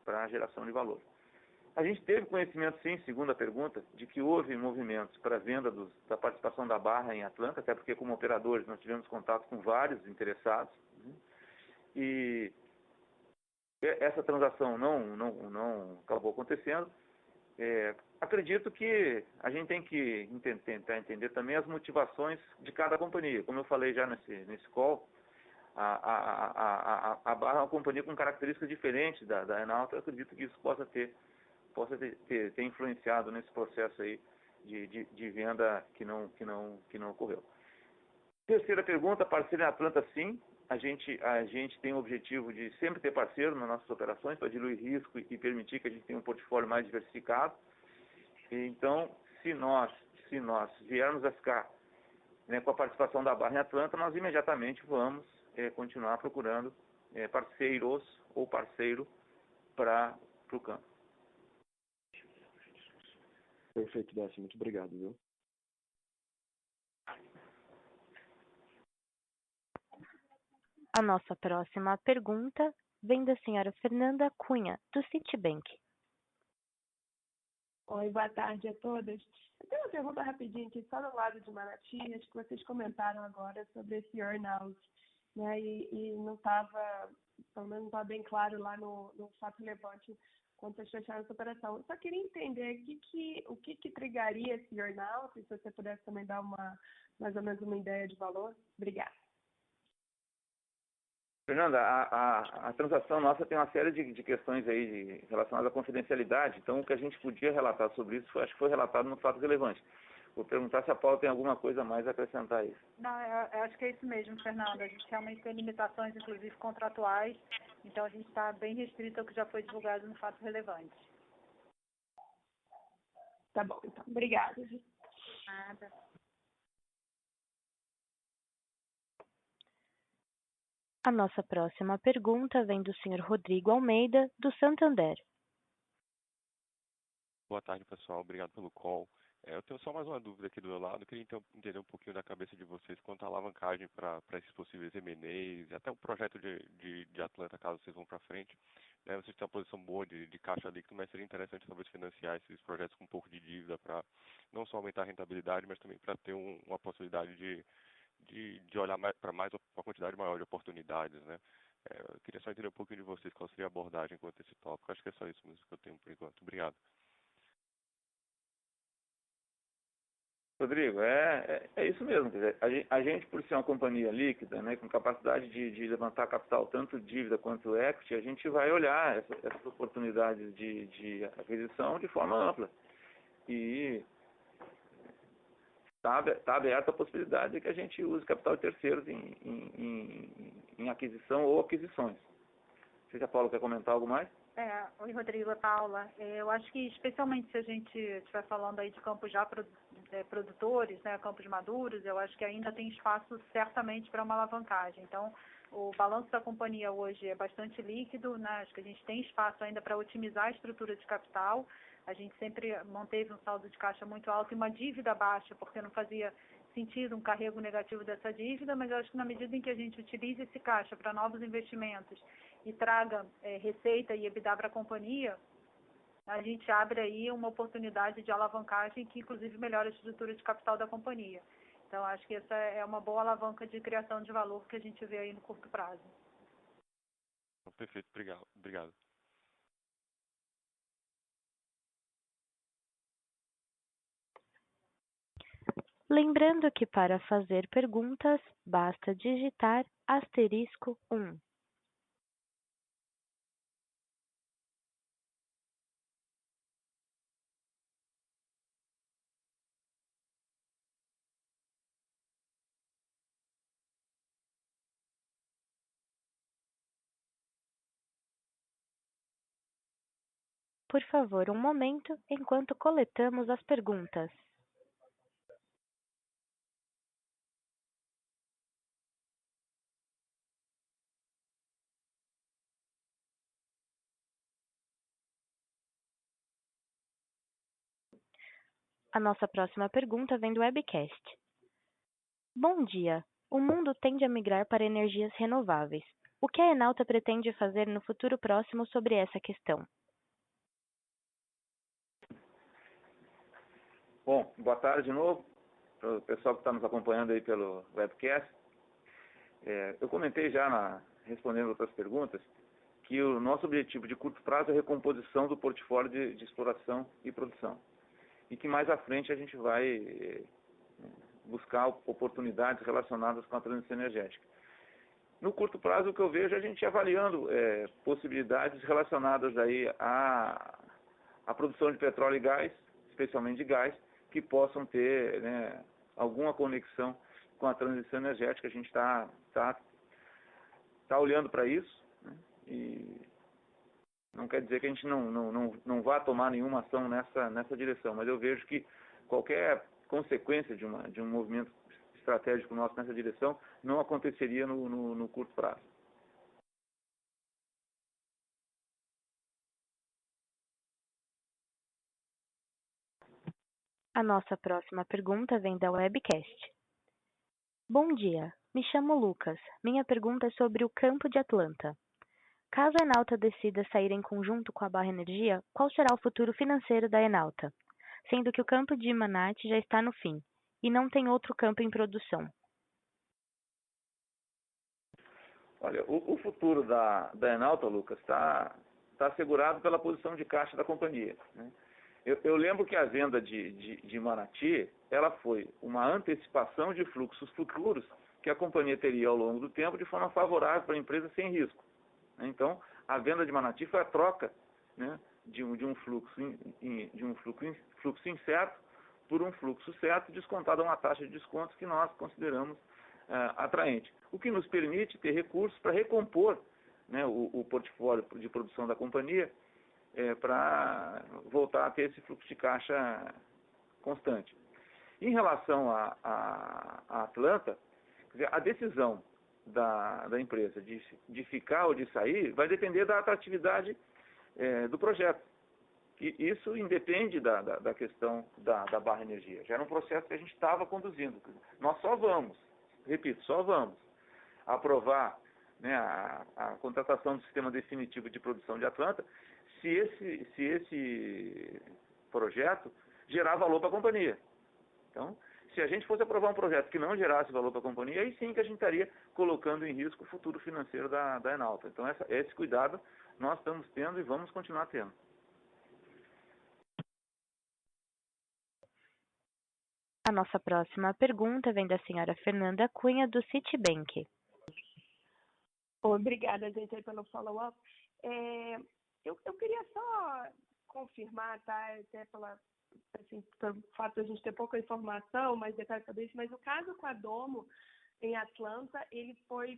a geração de valor. A gente teve conhecimento, sim, segundo a pergunta, de que houve movimentos para a venda da participação da Barra em Atlanta, até porque, como operadores, nós tivemos contato com vários interessados, né? E essa transação não acabou acontecendo. Acredito que a gente tem que tentar entender também as motivações de cada companhia. Como eu falei já nesse call, a Barra é uma companhia com características diferentes da Enauta. Eu acredito que isso possa ter influenciado nesse processo aí de venda que não ocorreu. Terceira pergunta, parceiro em Atlanta, sim. A gente tem o objetivo de sempre ter parceiro nas nossas operações para diluir risco e permitir que a gente tenha um portfólio mais diversificado. Então, se nós viermos a ficar, né, com a participação da Barra em Atlanta, nós imediatamente vamos continuar procurando parceiros ou parceiro para o campo. Perfeito, Décio. Muito obrigado, viu? A nossa próxima pergunta vem da senhora Fernanda Cunha, do Citibank. Oi, boa tarde a todas. Eu tenho uma pergunta rapidinha aqui, só no lado de Manati, acho que vocês comentaram agora sobre esse earn-out, né? E não estava, pelo menos não estava bem claro lá no fato relevante quando vocês fecharam essa operação. Eu só queria entender o que trigaria esse earn-out, se você pudesse também dar mais ou menos uma ideia de valor. Obrigada. Fernanda, a transação nossa tem uma série de questões aí relacionadas à confidencialidade, então o que a gente podia relatar sobre isso, acho que foi relatado no fato relevante. Vou perguntar se a Paula tem alguma coisa a mais a acrescentar a isso. Não, eu acho que é isso mesmo, Fernanda. A gente realmente tem limitações, inclusive contratuais, então a gente está bem restrito ao que já foi divulgado no fato relevante. Tá bom, então. Obrigada. Nada. A nossa próxima pergunta vem do senhor Rodrigo Almeida, do Santander. Boa tarde, pessoal. Obrigado pelo call. Eu tenho só mais uma dúvida aqui do meu lado. Eu queria então entender um pouquinho da cabeça de vocês quanto à alavancagem para esses possíveis M&As, até o projeto de Atlanta, caso vocês vão para frente. Vocês têm uma posição boa de caixa líquido, mas seria interessante talvez financiar esses projetos com um pouco de dívida para não só aumentar a rentabilidade, mas também para ter uma possibilidade de olhar para uma quantidade maior de oportunidades, né? Eu queria só entender um pouquinho de vocês, qual seria a abordagem quanto a esse tópico. Acho que é só isso mesmo que eu tenho por enquanto. Obrigado. Rodrigo, é isso mesmo. Quer dizer, a gente, por ser uma companhia líquida, né, com capacidade de levantar capital, tanto dívida quanto equity, a gente vai olhar essas oportunidades de aquisição de forma ampla. E está aberta a possibilidade de que a gente use capital de terceiros em aquisição ou aquisições. Não sei se a Paula quer comentar algo mais? Oi, Rodrigo, é Paula. Eu acho que, especialmente se a gente estiver falando aí de campos já produtores, né, campos maduros, eu acho que ainda tem espaço certamente para uma alavancagem. Então, o balanço da companhia hoje é bastante líquido, né? Acho que a gente tem espaço ainda para otimizar a estrutura de capital. A gente sempre manteve um saldo de caixa muito alto e uma dívida baixa, porque não fazia sentido um carrego negativo dessa dívida, mas eu acho que na medida em que a gente utilize esse caixa para novos investimentos e traga receita e EBITDA para a companhia, a gente abre aí uma oportunidade de alavancagem que inclusive melhora a estrutura de capital da companhia. Então, acho que essa é uma boa alavanca de criação de valor que a gente vê aí no curto prazo. Perfeito, obrigado. Lembrando que para fazer perguntas, basta digitar *1. Por favor, um momento enquanto coletamos as perguntas. A nossa próxima pergunta vem do webcast. Bom dia. O mundo tende a migrar para energias renováveis. O que a Enauta pretende fazer no futuro próximo sobre essa questão? Bom, boa tarde de novo, para o pessoal que está nos acompanhando aí pelo webcast. Eu comentei já, respondendo outras perguntas, que o nosso objetivo de curto prazo é a recomposição do portfólio de exploração e produção. E que mais à frente a gente vai buscar oportunidades relacionadas com a transição energética. No curto prazo, o que eu vejo é a gente avaliando possibilidades relacionadas aí à produção de petróleo e gás, especialmente de gás, que possam ter, né, alguma conexão com a transição energética. A gente está olhando para isso, né, e não quer dizer que a gente não vá tomar nenhuma ação nessa direção, mas eu vejo que qualquer consequência de um movimento estratégico nosso nessa direção não aconteceria no curto prazo. A nossa próxima pergunta vem da webcast. Bom dia, me chamo Lucas. Minha pergunta é sobre o campo de Atlanta. Caso a Enauta decida sair em conjunto com a Barra Energia, qual será o futuro financeiro da Enauta? Sendo que o campo de Manati já está no fim, e não tem outro campo em produção. Olha, o futuro da Enauta, Lucas, está assegurado pela posição de caixa da companhia, né? Eu lembro que a venda de Manati, ela foi uma antecipação de fluxos futuros que a companhia teria ao longo do tempo de forma favorável para a empresa sem risco. Então, a venda de Manati foi a troca, né, de um fluxo incerto por um fluxo certo, descontado a uma taxa de desconto que nós consideramos atraente. O que nos permite ter recursos para recompor, né, o portfólio de produção da companhia, para voltar a ter esse fluxo de caixa constante. Em relação a Atlanta, quer dizer, a decisão da empresa de ficar ou de sair vai depender da atratividade do projeto, E isso independe da questão da barra energia. Já era um processo que a gente estava conduzindo. Nós só vamos, repito, só vamos aprovar, né, a contratação do sistema definitivo de produção de Atlanta se esse projeto gerar valor para a companhia. Então, se a gente fosse aprovar um projeto que não gerasse valor para a companhia, aí sim que a gente estaria colocando em risco o futuro financeiro da Enalta. Então, esse cuidado nós estamos tendo e vamos continuar tendo. A nossa próxima pergunta vem da senhora Fernanda Cunha, do Citibank. Obrigada, gente, aí pelo follow-up. Eu queria só confirmar, tá? Até pelo fato de a gente ter pouca informação, mais detalhes sobre isso, mas o caso com a Domo em Atlanta, ele foi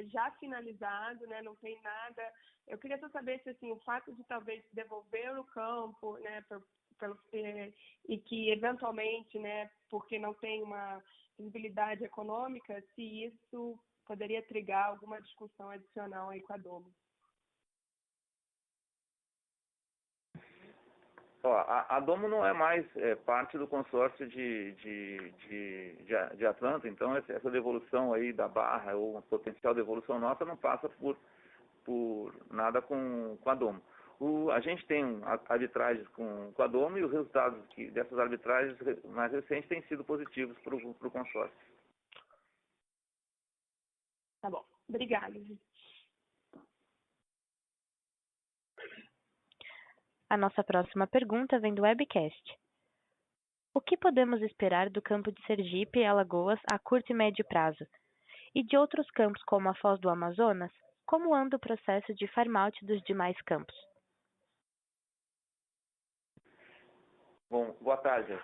já finalizado, né? Não tem nada. Eu queria só saber se assim, o fato de talvez devolver o campo, né, e que eventualmente, né, porque não tem uma visibilidade econômica, se isso poderia trigar alguma discussão adicional aí com a Domo. A Domo não é mais parte do consórcio de Atlanta, então essa devolução aí da barra ou potencial devolução nossa não passa por nada com a Domo. A gente tem arbitragens com a Domo e os resultados dessas arbitragens mais recentes têm sido positivos para o consórcio. Tá bom. Obrigada. A nossa próxima pergunta vem do webcast. O que podemos esperar do campo de Sergipe e Alagoas a curto e médio prazo? E de outros campos como a Foz do Amazonas, como anda o processo de farm-out dos demais campos? Bom, boa tarde.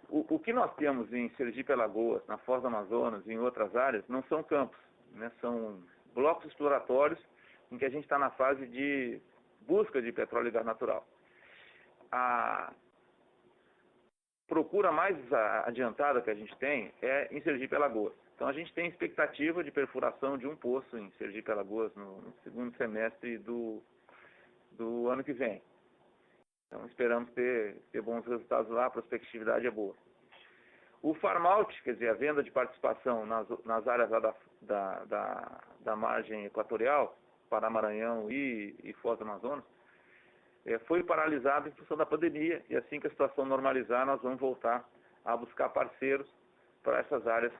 O que nós temos em Sergipe e Alagoas, na Foz do Amazonas e em outras áreas, não são campos, né? São blocos exploratórios em que a gente está na fase de busca de petróleo e gás natural. A procura mais adiantada que a gente tem é em Sergipe e Alagoas. Então a gente tem expectativa de perfuração de um poço em Sergipe e Alagoas no segundo semestre do ano que vem. Então esperamos ter bons resultados lá, a prospectividade é boa. O farm-out, quer dizer, a venda de participação nas áreas lá da margem equatorial, Pará, Maranhão e Foz do Amazonas, foi paralisado em função da pandemia, e assim que a situação normalizar, nós vamos voltar a buscar parceiros para essas áreas,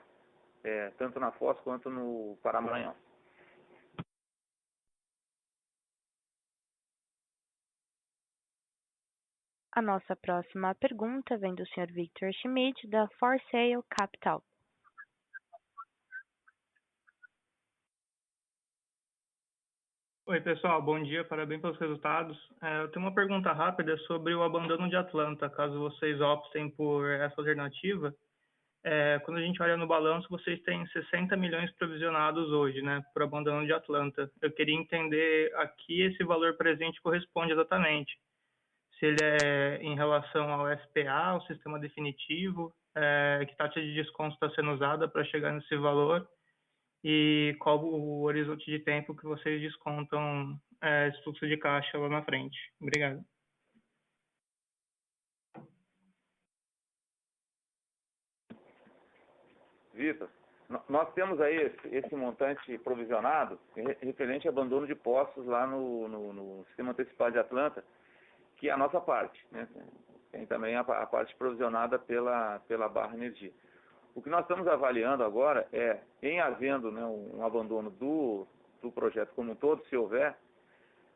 tanto na Foz quanto no Pará, Maranhão. A nossa próxima pergunta vem do Sr. Victor Schmidt, da For Sale Capital. Oi, pessoal, bom dia, parabéns pelos resultados. Eu tenho uma pergunta rápida sobre o abandono de Atlanta, caso vocês optem por essa alternativa. Quando a gente olha no balanço, vocês têm 60 milhões provisionados hoje, né, por abandono de Atlanta. Eu queria entender a que esse valor presente corresponde exatamente. Se ele é em relação ao SPA, o sistema definitivo, que taxa de desconto está sendo usada para chegar nesse valor, e qual o horizonte de tempo que vocês descontam esse fluxo de caixa lá na frente. Obrigado. Vitor, nós temos aí esse montante provisionado referente ao abandono de postos lá no sistema antecipado de Atlanta, que é a nossa parte, né? Tem também a parte provisionada pela Barra Energia. O que nós estamos avaliando agora em havendo, né, um abandono do projeto como um todo, se houver,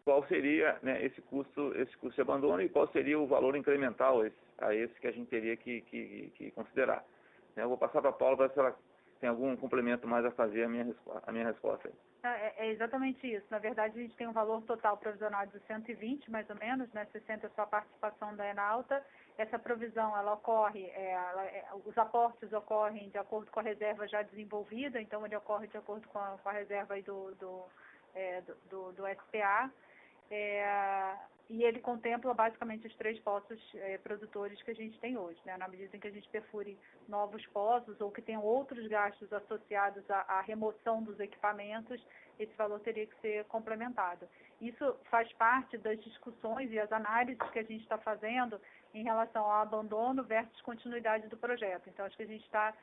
qual seria, né, esse custo de abandono e qual seria o valor incremental a esse que a gente teria que considerar. Eu vou passar para a Paula para ver se ela tem algum complemento mais a fazer a minha resposta aí. É exatamente isso. Na verdade, a gente tem um valor total provisionado de 120, mais ou menos, né? 60 é só a participação da Enalta. Essa provisão, ela ocorre, os aportes ocorrem de acordo com a reserva já desenvolvida, então ele ocorre de acordo com a reserva aí do SPA. e ele contempla basicamente os 3 poços produtores que a gente tem hoje, né? Na medida em que a gente perfure novos poços ou que tenham outros gastos associados à remoção dos equipamentos, esse valor teria que ser complementado. Isso faz parte das discussões e as análises que a gente está fazendo em relação ao abandono versus continuidade do projeto. Então, acho que a gente está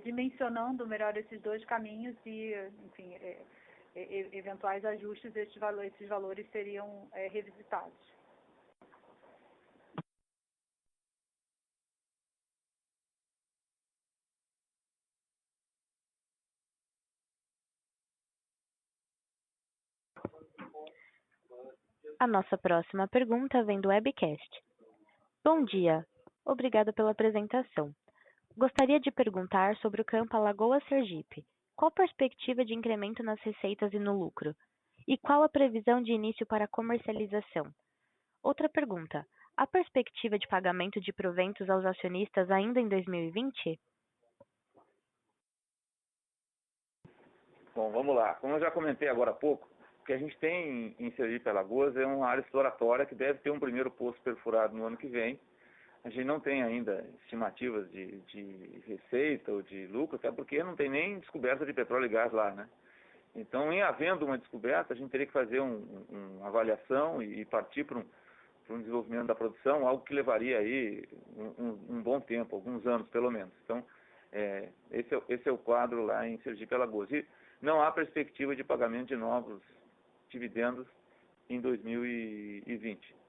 dimensionando melhor esses 2 caminhos e, enfim, eventuais ajustes, esses valores seriam revisitados. A nossa próxima pergunta vem do webcast. Bom dia, obrigada pela apresentação. Gostaria de perguntar sobre o campo Alagoas Sergipe. Qual a perspectiva de incremento nas receitas e no lucro? E qual a previsão de início para a comercialização? Outra pergunta. Há perspectiva de pagamento de proventos aos acionistas ainda em 2020? Bom, vamos lá. Como eu já comentei agora há pouco, o que a gente tem em Sergipe Alagoas é uma área exploratória que deve ter um primeiro poço perfurado no ano que vem. A gente não tem ainda estimativas de receita ou de lucro, até porque não tem nem descoberta de petróleo e gás lá, né? Então, em havendo uma descoberta, a gente teria que fazer uma avaliação e partir para um desenvolvimento da produção, algo que levaria aí um bom tempo, alguns anos pelo menos. Então, esse é o quadro lá em Sergipe Alagoas. E não há perspectiva de pagamento de novos dividendos em 2020.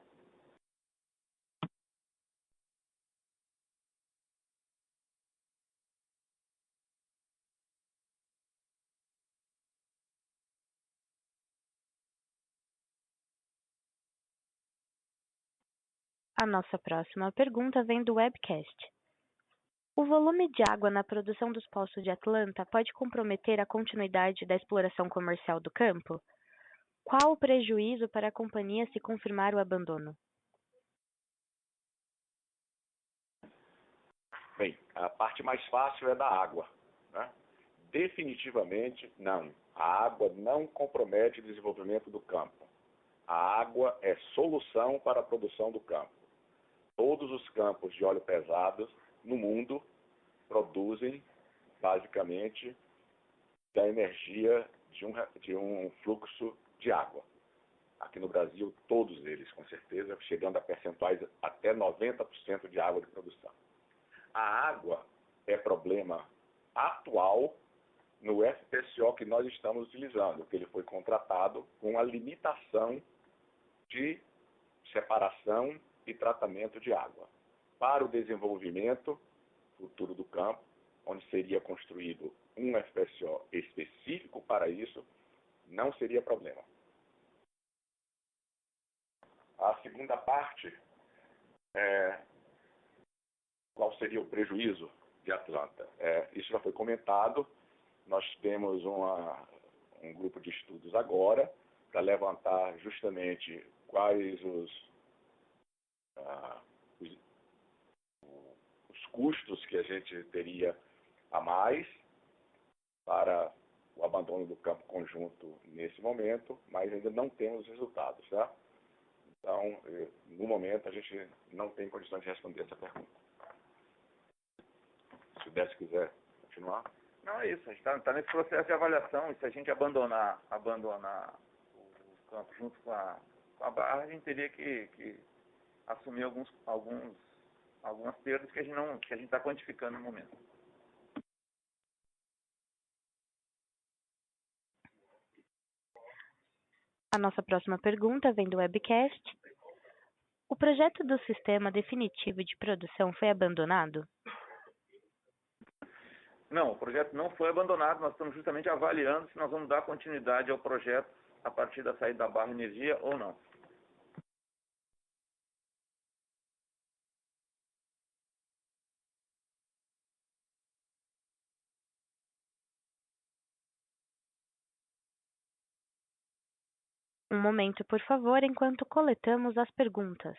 A nossa próxima pergunta vem do webcast. O volume de água na produção dos poços de Atlanta pode comprometer a continuidade da exploração comercial do campo? Qual o prejuízo para a companhia se confirmar o abandono? Bem, a parte mais fácil é da água, né? Definitivamente, não. A água não compromete o desenvolvimento do campo. A água é solução para a produção do campo. Todos os campos de óleo pesado no mundo produzem, basicamente, da energia de um fluxo de água. Aqui no Brasil, todos eles, com certeza, chegando a percentuais até 90% de água de produção. A água é problema atual no FPSO que nós estamos utilizando, que ele foi contratado com a limitação de separação e tratamento de água. Para o desenvolvimento futuro do campo, onde seria construído um FPSO específico para isso, não seria problema. A segunda parte qual seria o prejuízo de Atlanta? Isso já foi comentado. Nós temos um grupo de estudos agora para levantar justamente quais os custos que a gente teria a mais para o abandono do campo conjunto nesse momento, mas ainda não temos os resultados, tá? Então, no momento, a gente não tem condições de responder essa pergunta. Se o Décio quiser continuar. Não, é isso. A gente está nesse processo de avaliação e se a gente abandonar o campo junto com a barra, a gente teria que assumir algumas perdas que a gente está quantificando no momento. A nossa próxima pergunta vem do webcast. O projeto do sistema definitivo de produção foi abandonado? Não, o projeto não foi abandonado. Nós estamos justamente avaliando se nós vamos dar continuidade ao projeto a partir da saída da Barra Energia ou não. Um momento, por favor, enquanto coletamos as perguntas.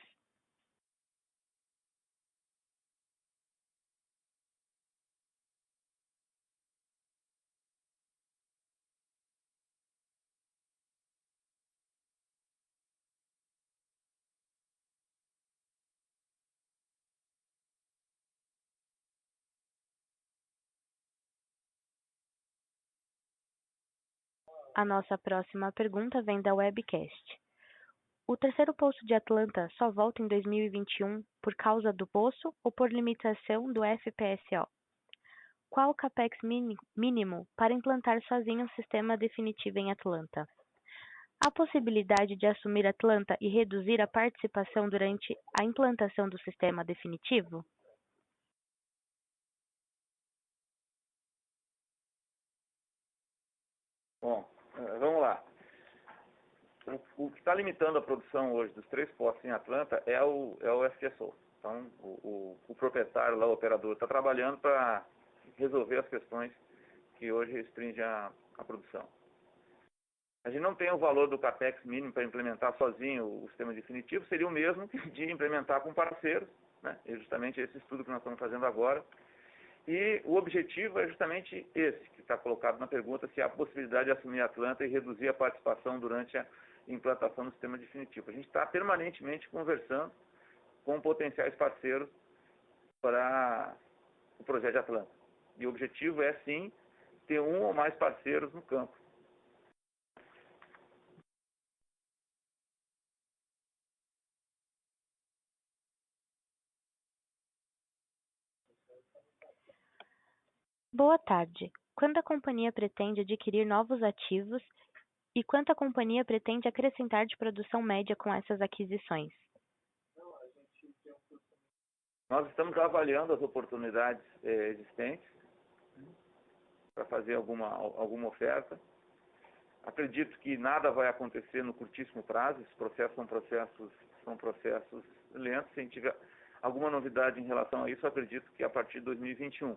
A nossa próxima pergunta vem da webcast. O terceiro poço de Atlanta só volta em 2021 por causa do poço ou por limitação do FPSO? Qual o capex mínimo para implantar sozinho um sistema definitivo em Atlanta? Há possibilidade de assumir Atlanta e reduzir a participação durante a implantação do sistema definitivo? Bom, vamos lá. O que está limitando a produção hoje dos 3 poços em Atlanta é o FPSO. Então, o proprietário lá, o operador, está trabalhando para resolver as questões que hoje restringem a produção. A gente não tem o valor do capex mínimo para implementar sozinho o sistema definitivo, seria o mesmo de implementar com parceiros, né? É justamente esse estudo que nós estamos fazendo agora. E o objetivo é justamente esse, que está colocado na pergunta, se há possibilidade de assumir a Atlanta e reduzir a participação durante a implantação do sistema definitivo. A gente está permanentemente conversando com potenciais parceiros para o projeto de Atlanta. E o objetivo é, sim, ter um ou mais parceiros no campo. Boa tarde. Quando a companhia pretende adquirir novos ativos e quanto a companhia pretende acrescentar de produção média com essas aquisições? Nós estamos avaliando as oportunidades existentes para fazer alguma oferta. Acredito que nada vai acontecer no curtíssimo prazo. Esses processos são processos lentos. Se a gente tiver alguma novidade em relação a isso, acredito que a partir de 2021.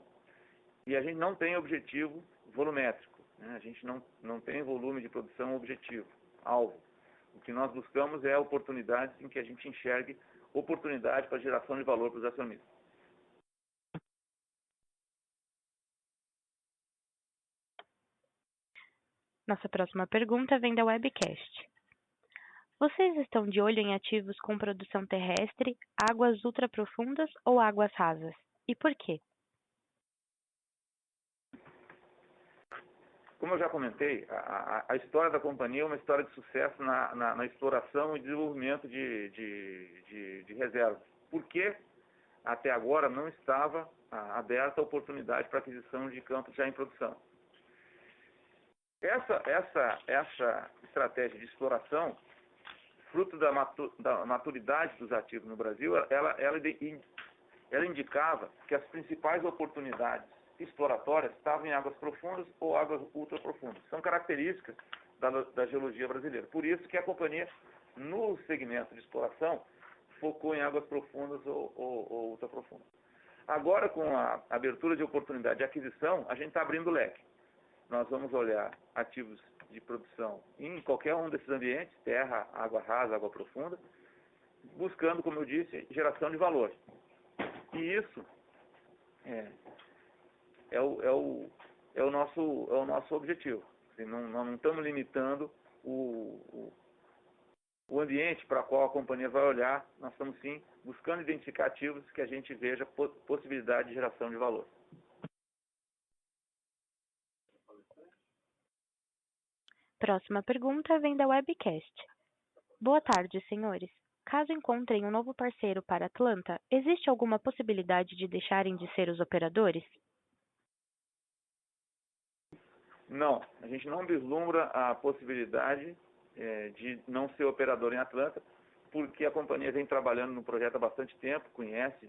E a gente não tem objetivo volumétrico, né? A gente não tem volume de produção objetivo, alvo. O que nós buscamos é oportunidades em que a gente enxergue oportunidade para geração de valor para os acionistas. Nossa próxima pergunta vem da webcast. Vocês estão de olho em ativos com produção terrestre, águas ultraprofundas ou águas rasas? E por quê? Como eu já comentei, a história da companhia é uma história de sucesso na exploração e desenvolvimento de reservas. Por que até agora não estava aberta a oportunidade para aquisição de campos já em produção? Essa estratégia de exploração, fruto da maturidade dos ativos no Brasil, ela indicava que as principais oportunidades exploratórias estavam em águas profundas ou águas ultraprofundas. São características da geologia brasileira. Por isso que a companhia, no segmento de exploração, focou em águas profundas ou ultraprofundas. Agora, com a abertura de oportunidade de aquisição, a gente está abrindo o leque. Nós vamos olhar ativos de produção em qualquer um desses ambientes, terra, água rasa, água profunda, buscando, como eu disse, geração de valor. E isso é o nosso objetivo. Assim, nós não estamos limitando o ambiente para qual a companhia vai olhar, nós estamos sim buscando identificar ativos que a gente veja possibilidade de geração de valor. Próxima pergunta vem da webcast. Boa tarde, senhores. Caso encontrem um novo parceiro para Atlanta, existe alguma possibilidade de deixarem de ser os operadores? Não, a gente não vislumbra a possibilidade de não ser operador em Atlanta, porque a companhia vem trabalhando no projeto há bastante tempo, conhece,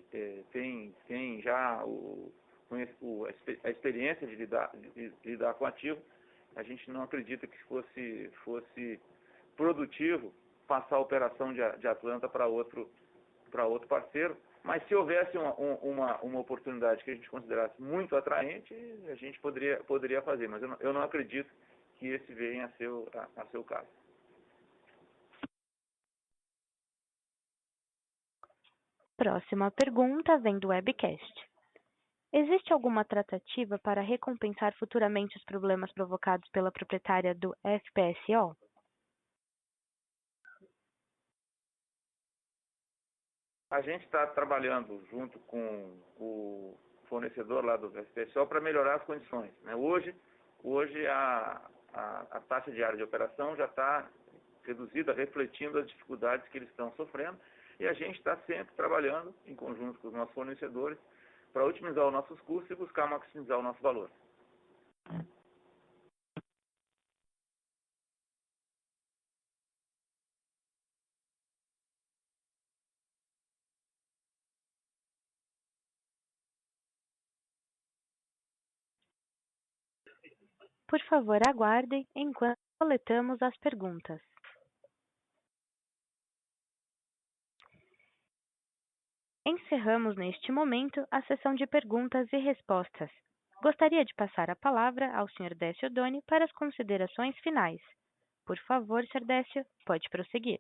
tem já a experiência de lidar com ativo. A gente não acredita que fosse produtivo passar a operação de Atlanta para outro parceiro, mas se houvesse uma oportunidade que a gente considerasse muito atraente, a gente poderia fazer, mas eu não acredito que esse venha a ser o caso. Próxima pergunta vem do webcast. Existe alguma tratativa para recompensar futuramente os problemas provocados pela proprietária do FPSO? A gente está trabalhando junto com o fornecedor lá do FPSO para melhorar as condições, né? Hoje a taxa diária de operação já está reduzida, refletindo as dificuldades que eles estão sofrendo, e a gente está sempre trabalhando em conjunto com os nossos fornecedores para otimizar os nossos custos e buscar maximizar o nosso valor. Por favor, aguardem enquanto coletamos as perguntas. Encerramos neste momento a sessão de perguntas e respostas. Gostaria de passar a palavra ao Sr. Décio Doni para as considerações finais. Por favor, Sr. Décio, pode prosseguir.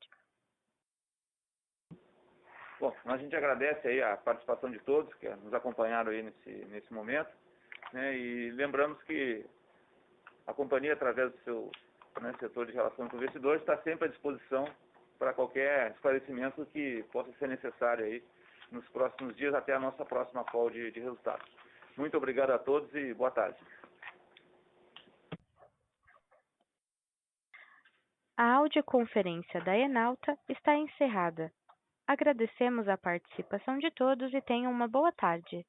Bom, a gente agradece aí a participação de todos que nos acompanharam aí nesse momento, né, e lembramos que a companhia, através do seu setor de relações com investidores, está sempre à disposição para qualquer esclarecimento que possa ser necessário aí nos próximos dias, até a nossa próxima call de resultados. Muito obrigado a todos e boa tarde. A audioconferência da Enauta está encerrada. Agradecemos a participação de todos e tenham uma boa tarde.